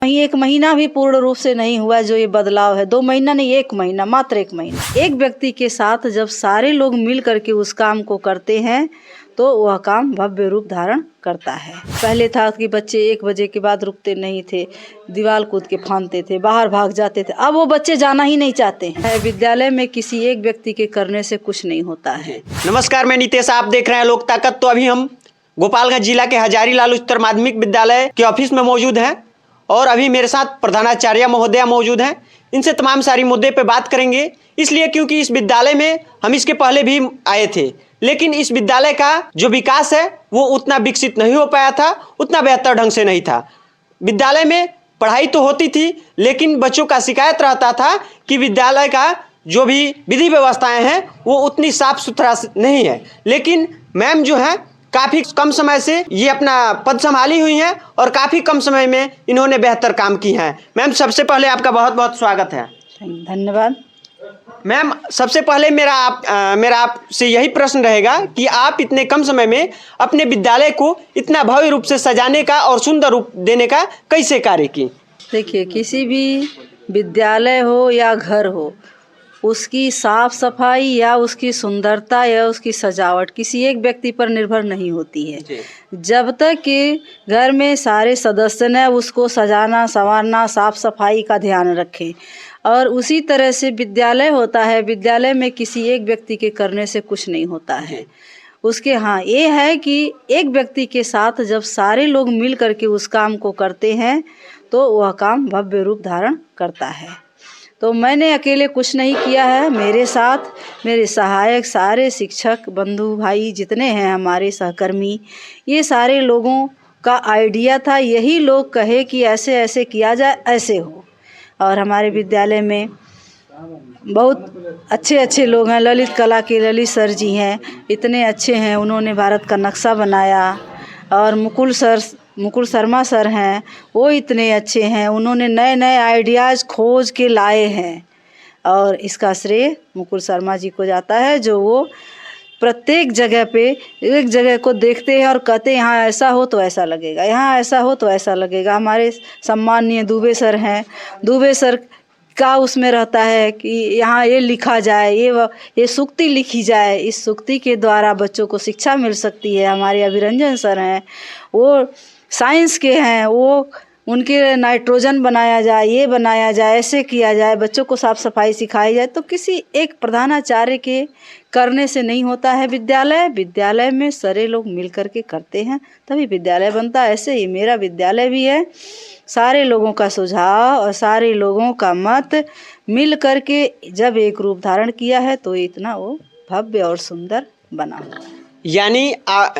वहीं 1 महीना भी पूर्ण रूप से नहीं हुआ जो ये बदलाव है। 2 महीना नहीं, 1 महीना, मात्र 1 महीना। एक व्यक्ति के साथ जब सारे लोग मिल करके उस काम को करते हैं तो वह काम भव्य रूप धारण करता है। पहले था कि बच्चे 1 बजे के बाद रुकते नहीं थे, दीवार कूद के फांदते थे, बाहर भाग जाते थे। अब वो बच्चे जाना ही नहीं चाहते हैं। विद्यालय में किसी एक व्यक्ति के करने से कुछ नहीं होता है। नमस्कार, मैं नितेश, आप देख रहे हैं लोक ताकत। तो अभी हम गोपालगंज जिला के हजारीलाल उच्चतर माध्यमिक विद्यालय के ऑफिस में मौजूद हैं और अभी मेरे साथ प्रधानाचार्य महोदया मौजूद हैं। इनसे तमाम सारी मुद्दे पे बात करेंगे, इसलिए क्योंकि इस विद्यालय में हम इसके पहले भी आए थे, लेकिन इस विद्यालय का जो विकास है वो उतना विकसित नहीं हो पाया था, उतना बेहतर ढंग से नहीं था। विद्यालय में पढ़ाई तो होती थी, लेकिन बच्चों का शिकायत रहता था कि विद्यालय का जो भी विधि व्यवस्थाएं हैं वो उतनी साफ सुथरा नहीं है। लेकिन मैम जो है काफ़ी कम समय से ये अपना पद संभाली हुई हैं और काफ़ी कम समय में इन्होंने बेहतर काम की हैं। मैम, सबसे पहले आपका बहुत बहुत स्वागत है। धन्यवाद। मैम, सबसे पहले मेरा आपसे यही प्रश्न रहेगा कि आप इतने कम समय में अपने विद्यालय को इतना भव्य रूप से सजाने का और सुंदर रूप देने का कैसे कार्य की? देखिए, किसी भी विद्यालय हो या घर हो, उसकी साफ सफाई या उसकी सुंदरता या उसकी सजावट किसी एक व्यक्ति पर निर्भर नहीं होती है। जब तक कि घर में सारे सदस्य ने उसको सजाना संवारना साफ सफाई का ध्यान रखें। और उसी तरह से विद्यालय होता है, विद्यालय में किसी एक व्यक्ति के करने से कुछ नहीं होता है। उसके ये है कि एक व्यक्ति के साथ जब सारे लोग मिल करके उस काम को करते हैं तो वह काम भव्य रूप धारण करता है। तो मैंने अकेले कुछ नहीं किया है, मेरे साथ मेरे सहायक सारे शिक्षक बंधु भाई जितने हैं हमारे सहकर्मी, ये सारे लोगों का आइडिया था। यही लोग कहे कि ऐसे ऐसे किया जाए, ऐसे हो। और हमारे विद्यालय में बहुत अच्छे अच्छे लोग हैं। ललित कला के ललित सर जी हैं, इतने अच्छे हैं, उन्होंने भारत का नक्शा बनाया। और मुकुल शर्मा सर हैं, वो इतने अच्छे हैं, उन्होंने नए नए आइडियाज़ खोज के लाए हैं। और इसका श्रेय मुकुल शर्मा जी को जाता है, जो वो प्रत्येक जगह पे एक जगह को देखते हैं और कहते हैं यहाँ ऐसा हो तो ऐसा लगेगा, यहाँ ऐसा हो तो ऐसा लगेगा। हमारे सम्माननीय दुबे सर हैं, दुबे सर का उसमें रहता है कि यहाँ ये लिखा जाए, ये सूक्ति लिखी जाए, इस सूक्ति के द्वारा बच्चों को शिक्षा मिल सकती है। हमारे अभिरंजन सर हैं, वो साइंस के हैं, वो उनके नाइट्रोजन बनाया जाए, ये बनाया जाए, ऐसे किया जाए, बच्चों को साफ सफाई सिखाई जाए। तो किसी एक प्रधानाचार्य के करने से नहीं होता है विद्यालय में सारे लोग मिल कर के करते हैं तभी विद्यालय बनता है। ऐसे ही मेरा विद्यालय भी है, सारे लोगों का सुझाव और सारे लोगों का मत मिल कर के जब एक रूप धारण किया है तो इतना वो भव्य और सुंदर बना हुआ है। यानी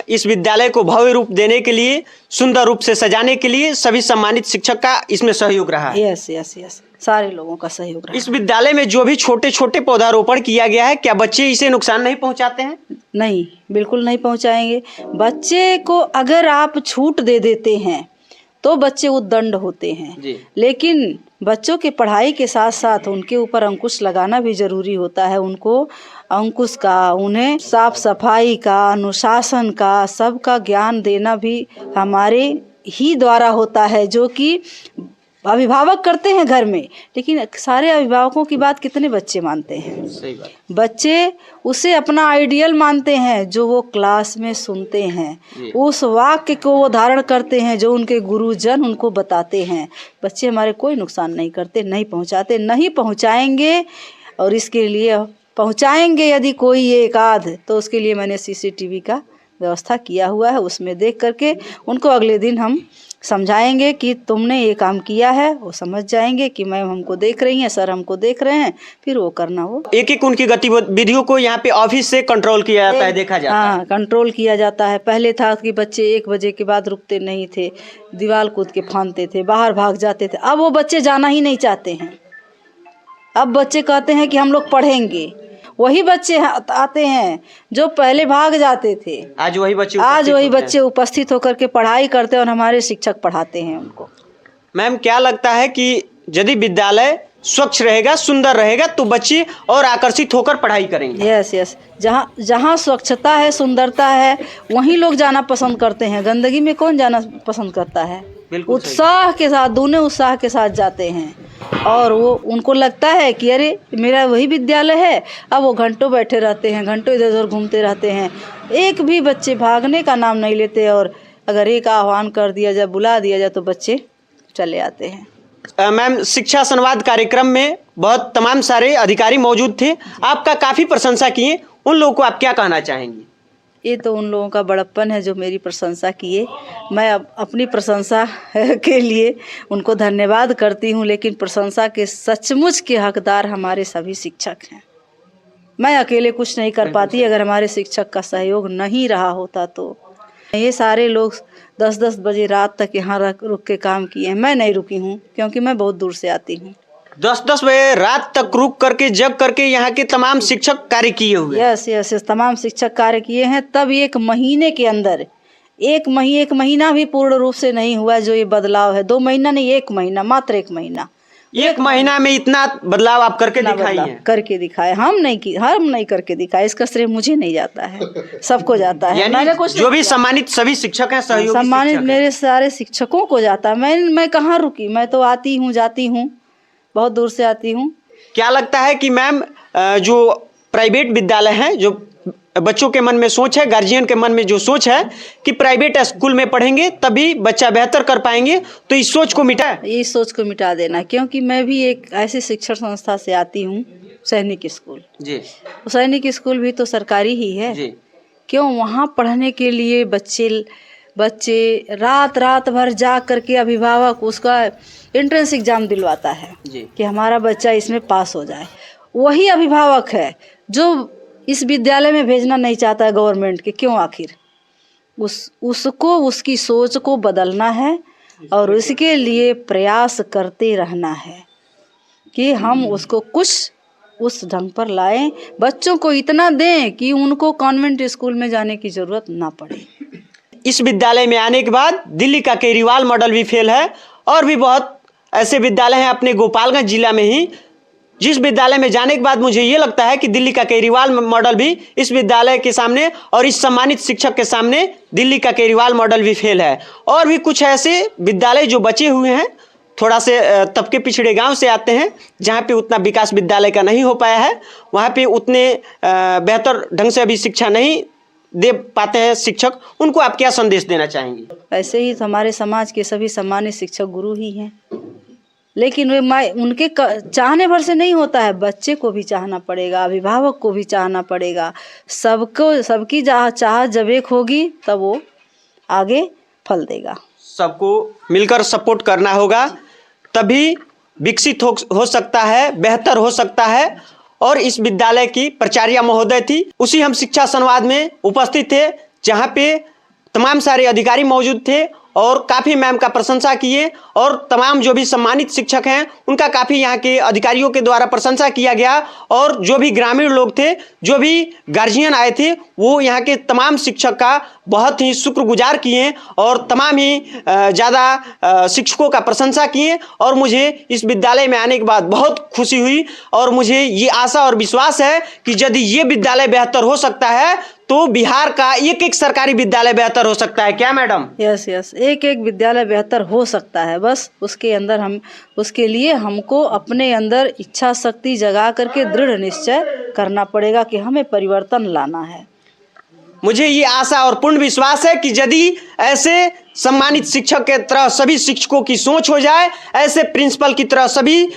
इस विद्यालय को भव्य रूप देने के लिए, सुंदर रूप से सजाने के लिए सभी सम्मानित शिक्षक का इसमें सहयोग रहा है। यस, सारे लोगों का सहयोग रहा। इस विद्यालय में जो भी छोटे छोटे पौधारोपण किया गया है, क्या बच्चे इसे नुकसान नहीं पहुंचाते हैं? नहीं, बिल्कुल नहीं पहुंचाएंगे। बच्चे को अगर आप छूट दे देते हैं तो बच्चे उद्दंड होते हैं, लेकिन बच्चों के पढ़ाई के साथ साथ उनके ऊपर अंकुश लगाना भी जरूरी होता है। उनको अंकुश का, उन्हें साफ सफाई का, अनुशासन का, सबका ज्ञान देना भी हमारे ही द्वारा होता है, जो कि अभिभावक करते हैं घर में। लेकिन सारे अभिभावकों की बात कितने बच्चे मानते हैं? सही बात। बच्चे उसे अपना आइडियल मानते हैं जो वो क्लास में सुनते हैं, उस वाक्य को वो धारण करते हैं जो उनके गुरुजन उनको बताते हैं। बच्चे हमारे कोई नुकसान नहीं करते, नहीं पहुंचाते, नहीं पहुंचाएंगे। और इसके लिए पहुंचाएंगे यदि कोई एक आध, तो उसके लिए मैंने CCTV का व्यवस्था किया हुआ है। उसमें देख करके उनको अगले दिन हम समझाएंगे कि तुमने ये काम किया है। वो समझ जाएंगे कि मैम हमको देख रही हैं, सर हमको देख रहे हैं, फिर वो करना। वो एक उनकी गतिविधियों को यहाँ पे ऑफिस से कंट्रोल किया जाता है, देखा जाता है। हाँ, कंट्रोल किया जाता है। पहले था कि बच्चे 1 बजे के बाद रुकते नहीं थे, दीवार कूद के फांदते थे, बाहर भाग जाते थे। अब वो बच्चे जाना ही नहीं चाहते हैं। अब बच्चे कहते हैं कि हम लोग पढ़ेंगे। वही बच्चे आते हैं जो पहले भाग जाते थे। आज वही बच्चे उपस्थित होकर के पढ़ाई करते हैं और हमारे शिक्षक पढ़ाते हैं उनको। मैम, क्या लगता है कि यदि विद्यालय स्वच्छ रहेगा, सुंदर रहेगा, तो बच्चे और आकर्षित होकर पढ़ाई करेंगे? यस, जहाँ स्वच्छता है, सुंदरता है, वहीं लोग जाना पसंद करते हैं। गंदगी में कौन जाना पसंद करता है? बिल्कुल सही। उत्साह के साथ, दूने उत्साह के साथ जाते हैं और वो उनको लगता है कि अरे मेरा वही विद्यालय है। अब वो घंटों बैठे रहते हैं, घंटों इधर उधर घूमते रहते हैं, एक भी बच्चे भागने का नाम नहीं लेते। और अगर एक आह्वान कर दिया जाए, बुला दिया जाए तो बच्चे चले आते हैं। मैम, शिक्षा संवाद कार्यक्रम में बहुत तमाम सारे अधिकारी मौजूद थे, आपका काफ़ी प्रशंसा किए, उन लोगों को आप क्या कहना चाहेंगी? ये तो उन लोगों का बड़प्पन है जो मेरी प्रशंसा किए। मैं अपनी प्रशंसा के लिए उनको धन्यवाद करती हूँ, लेकिन प्रशंसा के सचमुच के हकदार हमारे सभी शिक्षक हैं। मैं अकेले कुछ नहीं कर पाती, अगर हमारे शिक्षक का सहयोग नहीं रहा होता तो। ये सारे लोग 10-10 बजे रात तक यहाँ रुक के काम किए हैं, मैं नहीं रुकी हूँ क्योंकि मैं बहुत दूर से आती हूँ। 10-10 बजे रात तक रुक करके जग करके यहाँ के तमाम शिक्षक कार्य किए हुए हैं। यस, तमाम शिक्षक कार्य किए हैं। तब एक महीने के अंदर एक महीना भी पूर्ण रूप से नहीं हुआ जो ये बदलाव है। 2 महीना नहीं, 1 महीना, मात्र 1 महीना। 1 महीना में इतना बदलाव आप करके दिखाई हैं। करके दिखाए, हम नहीं करके दिखाए। इसका श्रेय मुझे नहीं जाता है, सबको जाता है। मैंने कुछ जो भी सम्मानित सभी शिक्षक हैं, सहयोगी सम्मानित शिक्षक मेरे सारे शिक्षकों को जाता है। मैं कहाँ रुकी, मैं तो आती हूँ, जाती हूँ, बहुत दूर से आती हूँ। क्या लगता है कि मैम, जो प्राइवेट विद्यालय हैं, जो बच्चों के मन में सोच है, गार्जियन के मन में जो सोच है कि प्राइवेट स्कूल में पढ़ेंगे तभी बच्चा बेहतर कर पाएंगे, तो इस सोच को इस सोच को मिटा देना। क्योंकि मैं भी एक ऐसी शिक्षण संस्था से आती हूँ, सैनिक स्कूल जी। सैनिक स्कूल भी तो सरकारी ही है जी। क्यों? वहाँ पढ़ने के लिए बच्चे रात भर जा करके अभिभावक उसका एंट्रेंस एग्जाम दिलवाता है जी। कि हमारा बच्चा इसमें पास हो जाए। वही अभिभावक है जो इस विद्यालय में भेजना नहीं चाहता है गवर्नमेंट के। क्यों? आखिर उसको उसकी सोच को बदलना है और उसके लिए प्रयास करते रहना है कि हम उसको कुछ उस ढंग पर लाएं, बच्चों को इतना दें कि उनको कॉन्वेंट स्कूल में जाने की ज़रूरत ना पड़े। इस विद्यालय में आने के बाद दिल्ली का केजरीवाल मॉडल भी फेल है, और भी बहुत ऐसे विद्यालय हैं अपने गोपालगंज जिला में ही, जिस विद्यालय में जाने के बाद मुझे ये लगता है कि दिल्ली का केजरीवाल मॉडल भी इस विद्यालय के सामने और इस सम्मानित शिक्षक के सामने दिल्ली का केजरीवाल मॉडल भी फेल है। और भी कुछ ऐसे विद्यालय जो बचे हुए हैं, थोड़ा से तबके पिछड़े गांव से आते हैं, जहां पे उतना विकास विद्यालय का नहीं हो पाया है, वहां पे उतने बेहतर ढंग से अभी शिक्षा नहीं दे पाते हैं शिक्षक, उनको आप क्या संदेश देना चाहेंगी? ऐसे ही हमारे समाज के सभी सम्मानित शिक्षक गुरु ही हैं, लेकिन वे उनके चाहने भर से नहीं होता है। बच्चे को भी चाहना पड़ेगा, अभिभावक को भी चाहना पड़ेगा, सबकी चाह जब एक होगी तब वो आगे फल देगा। सबको मिलकर सपोर्ट करना होगा, तभी विकसित हो सकता है, बेहतर हो सकता है। और इस विद्यालय की प्राचार्य महोदय थी, उसी हम शिक्षा संवाद में उपस्थित थे, जहाँ पे तमाम सारे अधिकारी मौजूद थे और काफ़ी मैम का प्रशंसा किए, और तमाम जो भी सम्मानित शिक्षक हैं उनका काफ़ी यहाँ के अधिकारियों के द्वारा प्रशंसा किया गया। और जो भी ग्रामीण लोग थे, जो भी गार्जियन आए थे, वो यहाँ के तमाम शिक्षक का बहुत ही शुक्रगुजार किए और तमाम ही ज़्यादा शिक्षकों का प्रशंसा किए। और मुझे इस विद्यालय में आने के बाद बहुत खुशी हुई, और मुझे ये आशा और विश्वास है कि यदि ये विद्यालय बेहतर हो सकता है तो बिहार का एक सरकारी विद्यालय बेहतर हो सकता है। क्या मैडम? यस, एक विद्यालय बेहतर हो सकता है। बस उसके लिए हमको अपने अंदर इच्छा शक्ति जगा करके दृढ़ निश्चय करना पड़ेगा कि हमें परिवर्तन लाना है। मुझे ये आशा और पूर्ण विश्वास है कि यदि ऐसे सम्मानित शिक्षक के तरह सभी शिक्षकों की सोच हो जाए, ऐसे प्रिंसिपल की तरह सभी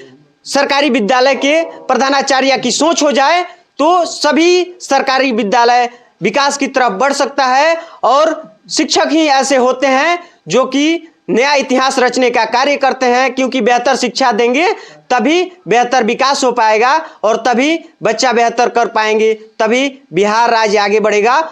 सरकारी विद्यालय के प्रधानाचार्य की सोच हो जाए, तो सभी सरकारी विद्यालय विकास की तरफ बढ़ सकता है। और शिक्षक ही ऐसे होते हैं जो कि नया इतिहास रचने का कार्य करते हैं, क्योंकि बेहतर शिक्षा देंगे तभी बेहतर विकास हो पाएगा, और तभी बच्चा बेहतर कर पाएंगे, तभी बिहार राज्य आगे बढ़ेगा।